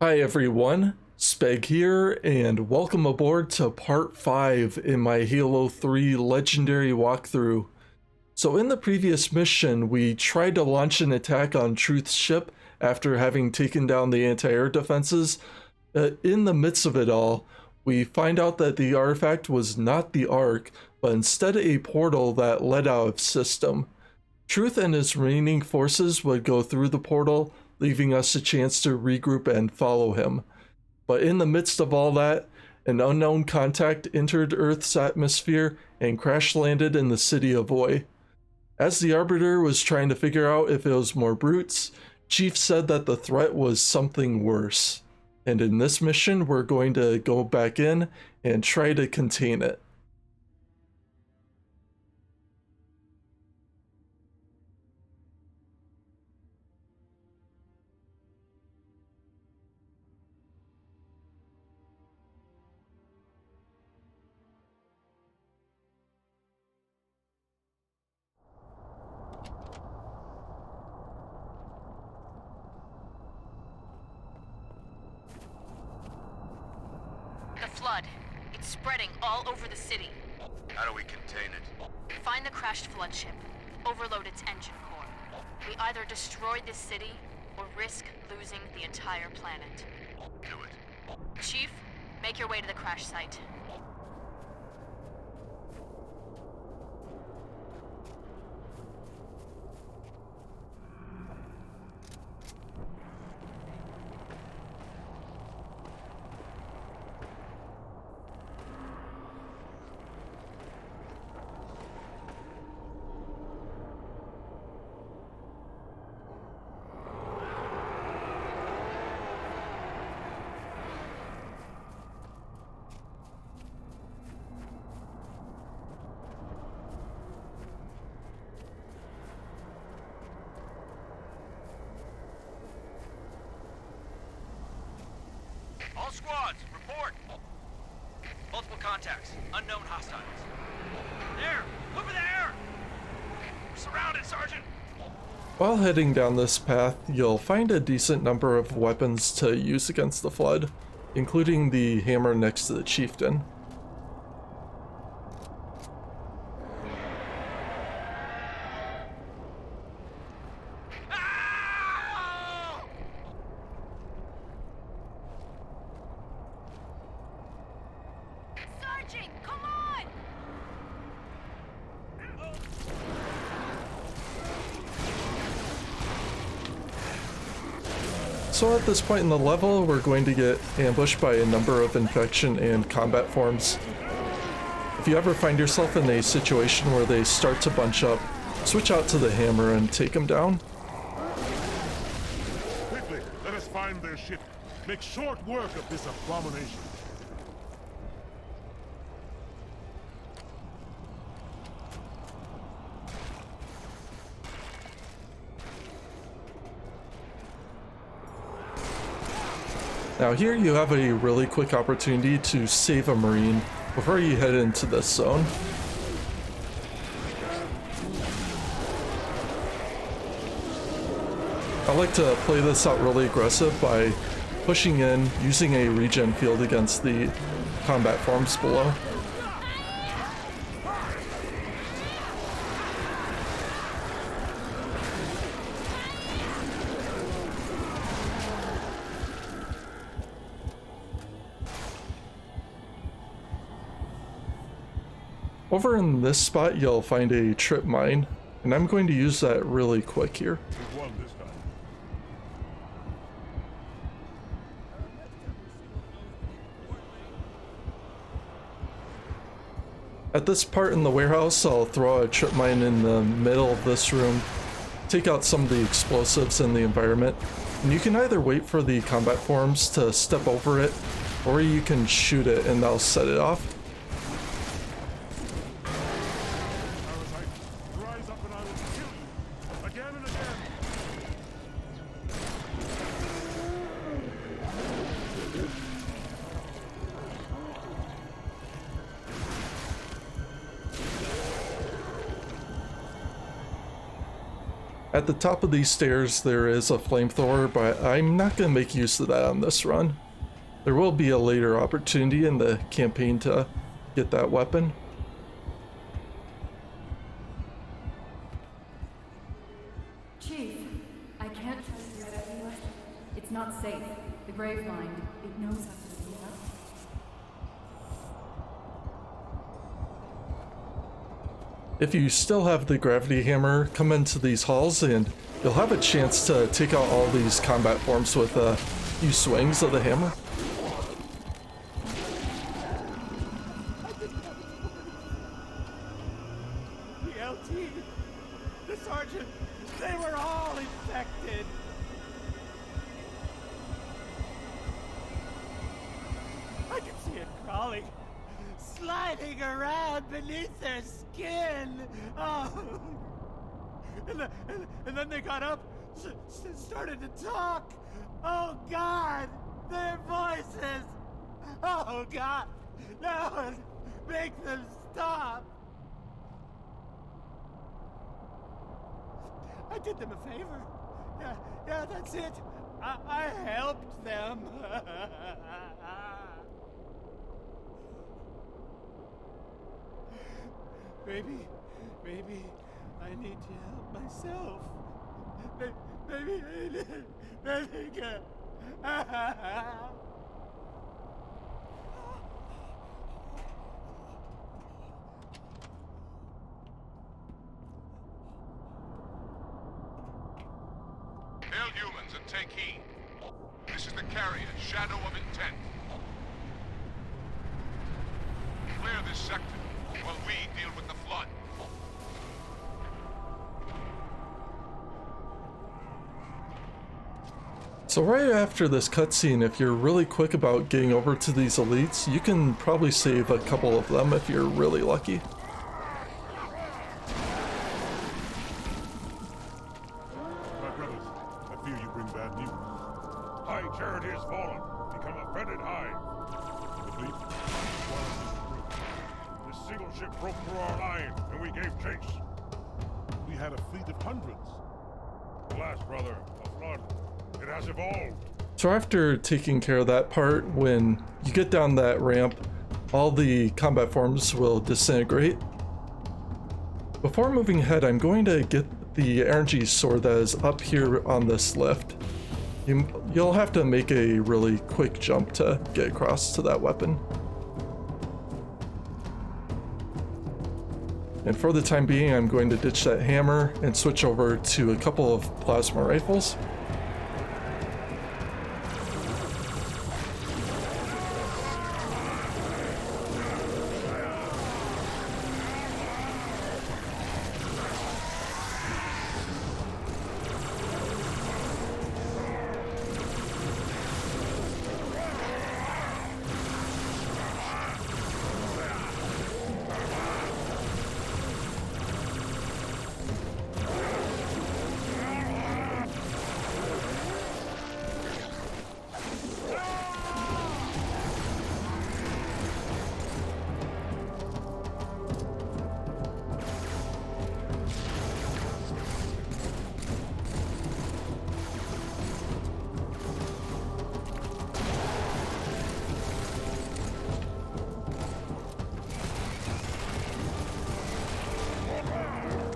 Hi everyone, Speg here, and welcome aboard to part 5 in my Halo 3 Legendary walkthrough. So in the previous mission, we tried to launch an attack on Truth's ship after having taken down the anti-air defenses. In the midst of it all, we find out that the artifact was not the Ark, but instead a portal that led out of system. Truth and his remaining forces would go through the portal, leaving us a chance to regroup and follow him. But in the midst of all that, an unknown contact entered Earth's atmosphere and crash landed in the city of Oi. As the Arbiter was trying to figure out if it was more brutes, Chief said that the threat was something worse. And in this mission, we're going to go back in and try to contain it. The flood. It's spreading all over the city. How do we contain it? Find the crashed flood ship. Overload its engine core. We either destroy this city, or risk losing the entire planet. Do it. Chief, make your way to the crash site. All squads, report! Multiple contacts, unknown hostiles. There! Over there! We're surrounded, Sergeant! While heading down this path, you'll find a decent number of weapons to use against the Flood, including the hammer next to the Chieftain. Sergeant, come on! So at this point in the level, we're going to get ambushed by a number of infection and combat forms. If you ever find yourself in a situation where they start to bunch up, switch out to the hammer and take them down. Quickly, let us find their ship. Make short work of this abomination. Now here you have a really quick opportunity to save a Marine before you head into this zone. I like to play this out really aggressive by pushing in, using a regen field against the combat forms below. Over in this spot, you'll find a trip mine, and I'm going to use that really quick here. We've won this time. At this part in the warehouse, I'll throw a trip mine in the middle of this room, take out some of the explosives in the environment, and you can either wait for the combat forms to step over it, or you can shoot it and they'll set it off. Rise up and I will kill you. Again and again. At the top of these stairs there is a flamethrower, but I'm not going to make use of that on this run. There will be a later opportunity in the campaign to get that weapon. Chief, I can't trust you anymore. It's not safe. The grave mind, it knows how to see us. If you still have the gravity hammer, come into these halls and you'll have a chance to take out all these combat forms with a few swings of the hammer. The LT, the sergeant, they were all infected. I can see it crawling, sliding around beneath their skin. Oh. And then they got up, started to talk. Oh God, their voices. Oh God, no, make them stop. I did them a favor. Yeah, that's it. I helped them. Maybe I need to help myself. Maybe Hail humans and take heed. This is the carrier, Shadow of Intent. Clear this sector while we deal with the flood. So right after this cutscene, if you're really quick about getting over to these elites, you can probably save a couple of them if you're really lucky. My brothers, I fear you bring bad news. High charity has fallen, become a fetid hive. The fleet, this single ship broke through our line, and we gave chase. We had a fleet of hundreds. Alas, brother, a flood. It has evolved. So after taking care of that part, when you get down that ramp, all the combat forms will disintegrate. Before moving ahead, I'm going to get the energy sword that is up here on this lift. You'll have to make a really quick jump to get across to that weapon. And for the time being, I'm going to ditch that hammer and switch over to a couple of plasma rifles.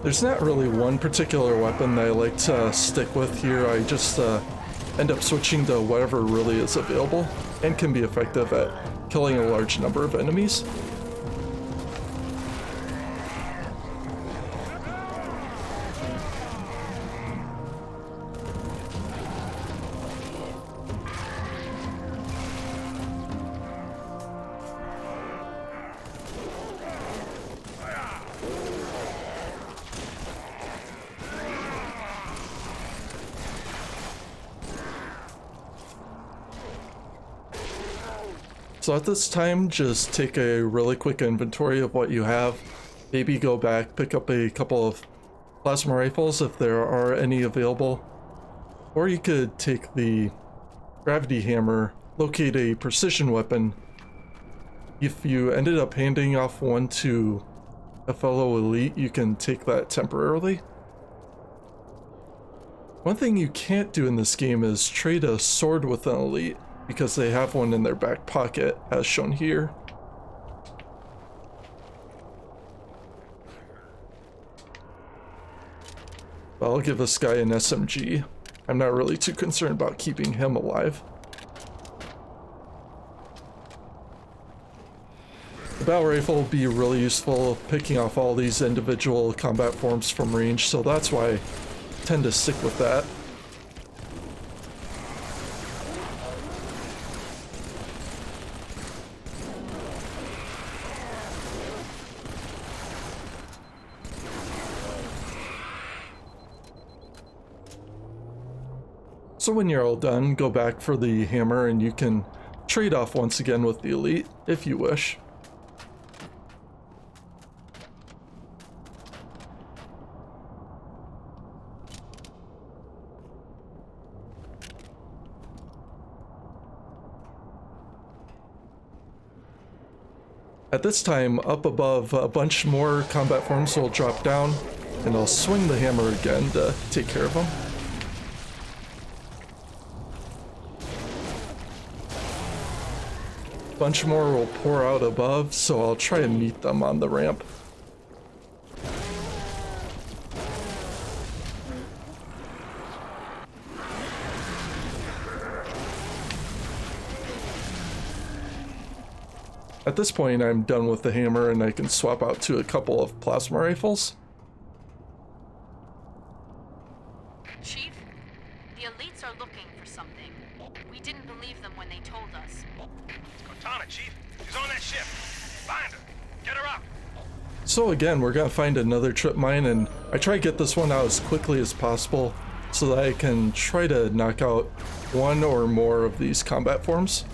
There's not really one particular weapon that I like to stick with here. I just end up switching to whatever really is available and can be effective at killing a large number of enemies. So at this time, just take a really quick inventory of what you have. Maybe go back, pick up a couple of plasma rifles if there are any available. Or you could take the gravity hammer, locate a precision weapon. If you ended up handing off one to a fellow elite, you can take that temporarily. One thing you can't do in this game is trade a sword with an elite, because they have one in their back pocket, as shown here. But I'll give this guy an SMG. I'm not really too concerned about keeping him alive. The battle rifle will be really useful picking off all these individual combat forms from range, so that's why I tend to stick with that. So when you're all done, go back for the hammer and you can trade off once again with the elite, if you wish. At this time, up above, a bunch more combat forms will drop down, and I'll swing the hammer again to take care of them. Bunch more will pour out above, so I'll try and meet them on the ramp. At this point, I'm done with the hammer and I can swap out to a couple of plasma rifles. Chief, the elites are looking for something. We didn't believe them when they told us. Cortana, Chief. She's on that ship. Find her. Get her up. So again, we're gonna find another trip mine, and I try to get this one out as quickly as possible so that I can try to knock out one or more of these combat forms.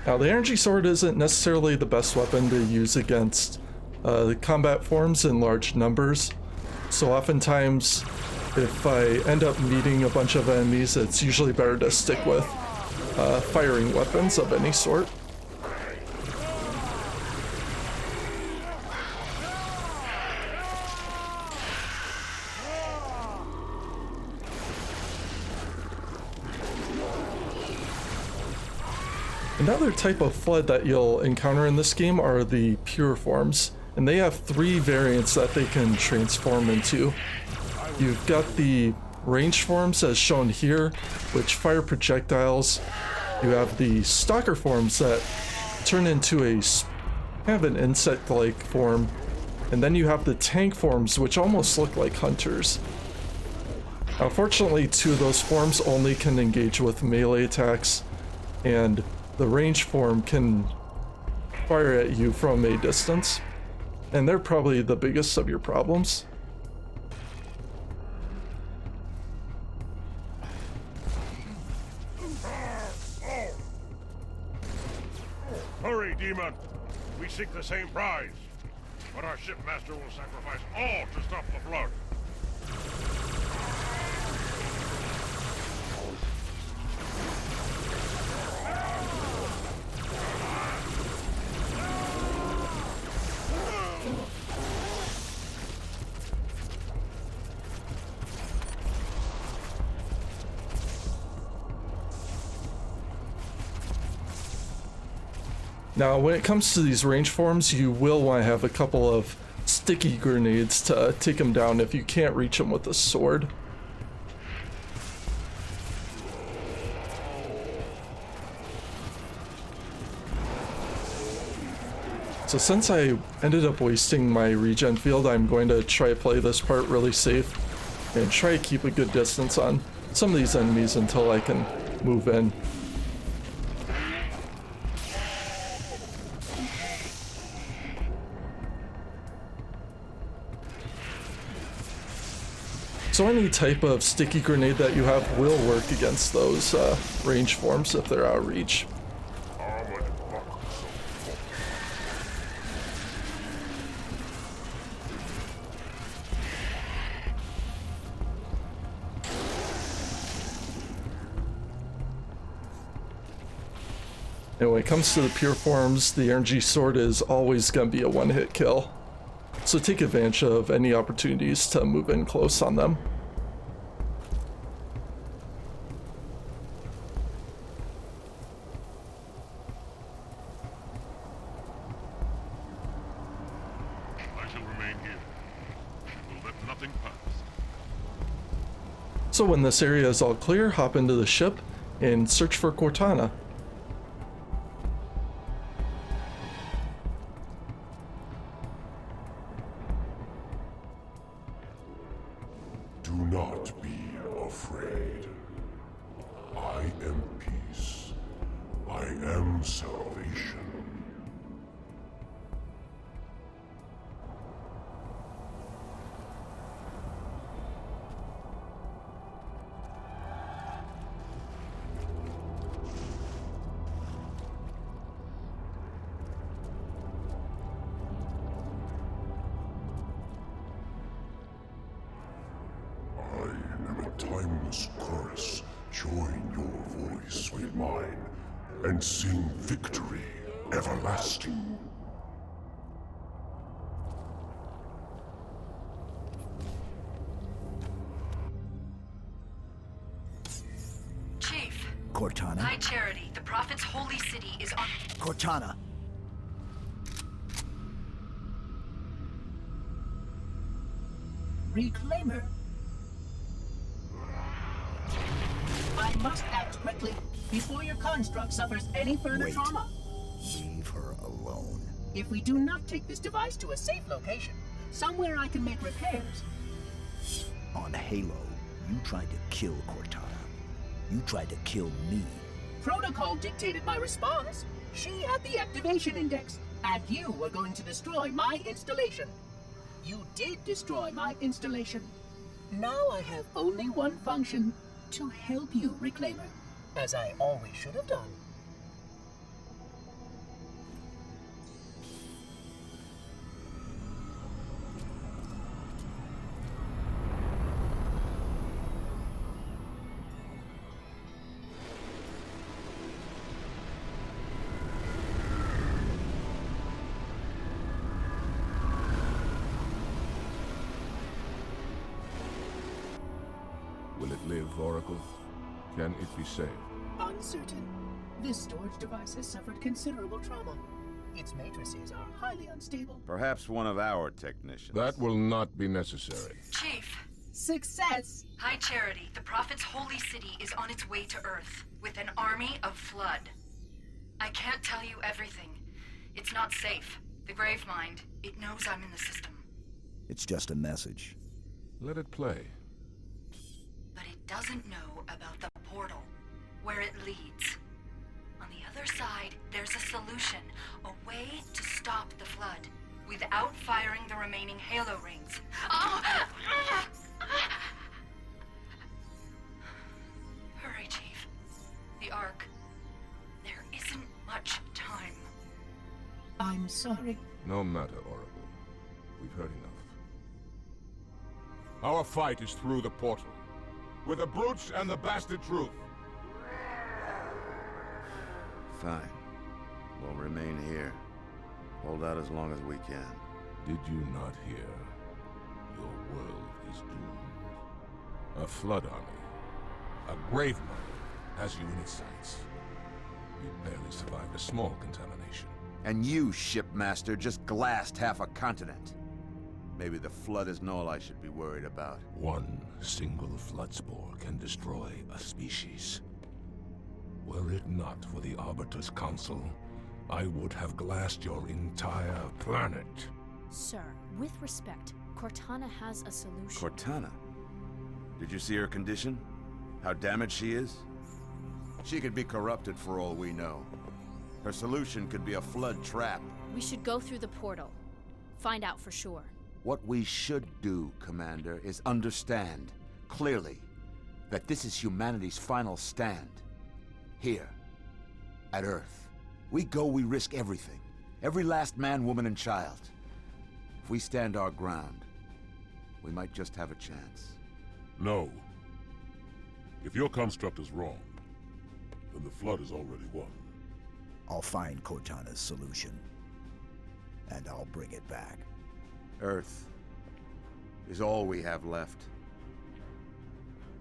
Now, the energy sword isn't necessarily the best weapon to use against the combat forms in large numbers, so oftentimes if I end up meeting a bunch of enemies, it's usually better to stick with firing weapons of any sort. Another type of flood that you'll encounter in this game are the pure forms, and they have 3 variants that they can transform into. You've got the range forms as shown here, which fire projectiles. You have the stalker forms that turn into a kind of an insect-like form, and then you have the tank forms, which almost look like hunters. Unfortunately, 2 of those forms only can engage with melee attacks, and the range form can fire at you from a distance, and they're probably the biggest of your problems. Hurry, demon! We seek the same prize, but our shipmaster will sacrifice all to stop the flood. Now, when it comes to these range forms, you will want to have a couple of sticky grenades to take them down if you can't reach them with a sword. So since I ended up wasting my regen field, I'm going to try to play this part really safe and try to keep a good distance on some of these enemies until I can move in. So any type of sticky grenade that you have will work against those range forms if they're out of reach. And when it comes to the pure forms, the energy sword is always going to be a one-hit kill. so take advantage of any opportunities to move in close on them. I shall remain here. Will let nothing pass. So when this area is all clear, hop into the ship and search for Cortana. Do not be afraid. I am peace. I am salvation. I am a timeless chorus. Join your voice with mine and sing victory everlasting. Chief, Cortana? High Charity, the Prophet's holy city is on... Cortana? Reclaimer. I must act quickly before your construct suffers any further Wait. trauma. Leave her alone. If we do not take this device to a safe location, somewhere I can make repairs. On Halo, you tried to kill Cortana. You tried to kill me. Protocol dictated my response. She had the activation index, and you were going to destroy my installation. You did destroy my installation. Now I have only one function, to help you, Reclaimer, as I always should have done. Will it live, Oracle? Can it be saved? Uncertain. This storage device has suffered considerable trauma. Its matrices are highly unstable. Perhaps one of our technicians. That will not be necessary. Chief, Success! High Charity, the Prophet's holy city is on its way to Earth with an army of Flood. I can't tell you everything. It's not safe. The Gravemind, it knows I'm in the system. It's just a message. Let it play. But it doesn't know about the portal, where it leads. On the other side, there's a solution, a way to stop the Flood, without firing the remaining Halo rings. Oh! Hurry, Chief. The Ark. There isn't much time. I'm sorry. No matter, Oracle. We've heard enough. Our fight is through the portal. With the brutes and the bastard truth. Fine. We'll remain here. Hold out as long as we can. Did you not hear? Your world is doomed. A Flood army, a Gravemind, has you in its sights. You barely survived a small contamination. And you, shipmaster, just glassed half a continent. Maybe the Flood isn't all I should be worried about. One single Flood spore can destroy a species. Were it not for the Arbiter's Council, I would have glassed your entire planet. Sir, with respect, Cortana has a solution. Cortana? Did you see her condition? How damaged she is? She could be corrupted for all we know. Her solution could be a Flood trap. We should go through the portal. Find out for sure. What we should do, Commander, is understand, clearly, that this is humanity's final stand. Here, at Earth. We go, we risk everything. Every last man, woman, and child. If we stand our ground, we might just have a chance. No. If your construct is wrong, then the Flood is already won. I'll find Cortana's solution. And I'll bring it back. Earth is all we have left.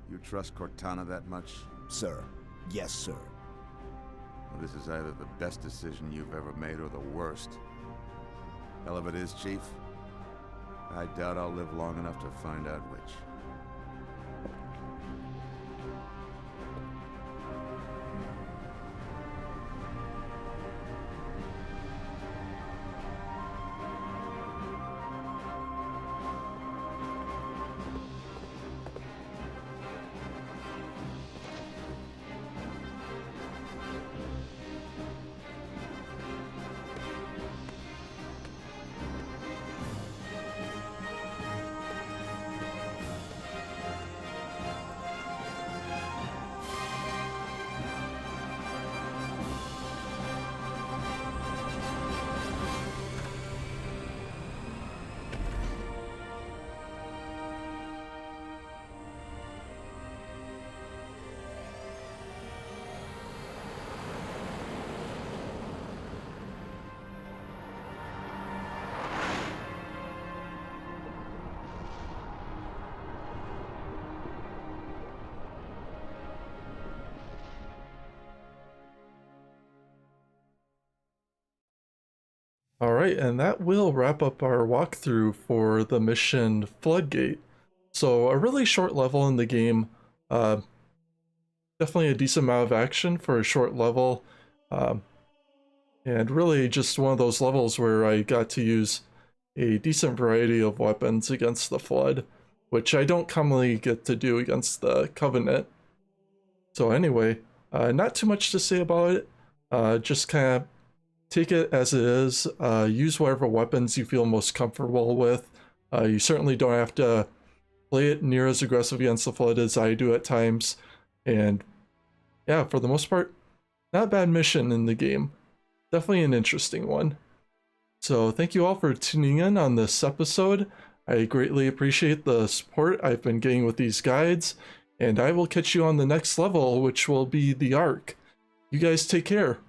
You trust Cortana that much? Sir. Yes, sir. Well, this is either the best decision you've ever made or the worst. Hell of it is, Chief. I doubt I'll live long enough to find out which. Alright, and that will wrap up our walkthrough for the mission Floodgate. So a really short level in the game, definitely a decent amount of action for a short level, and really just one of those levels where I got to use a decent variety of weapons against the Flood, which I don't commonly get to do against the Covenant. So anyway, not too much to say about it, just kind of take it as it is, use whatever weapons you feel most comfortable with. You certainly don't have to play it near as aggressive against the Flood as I do at times. And yeah, for the most part, not a bad mission in the game. Definitely an interesting one. So thank you all for tuning in on this episode. I greatly appreciate the support I've been getting with these guides, and I will catch you on the next level, which will be the Ark. You guys take care.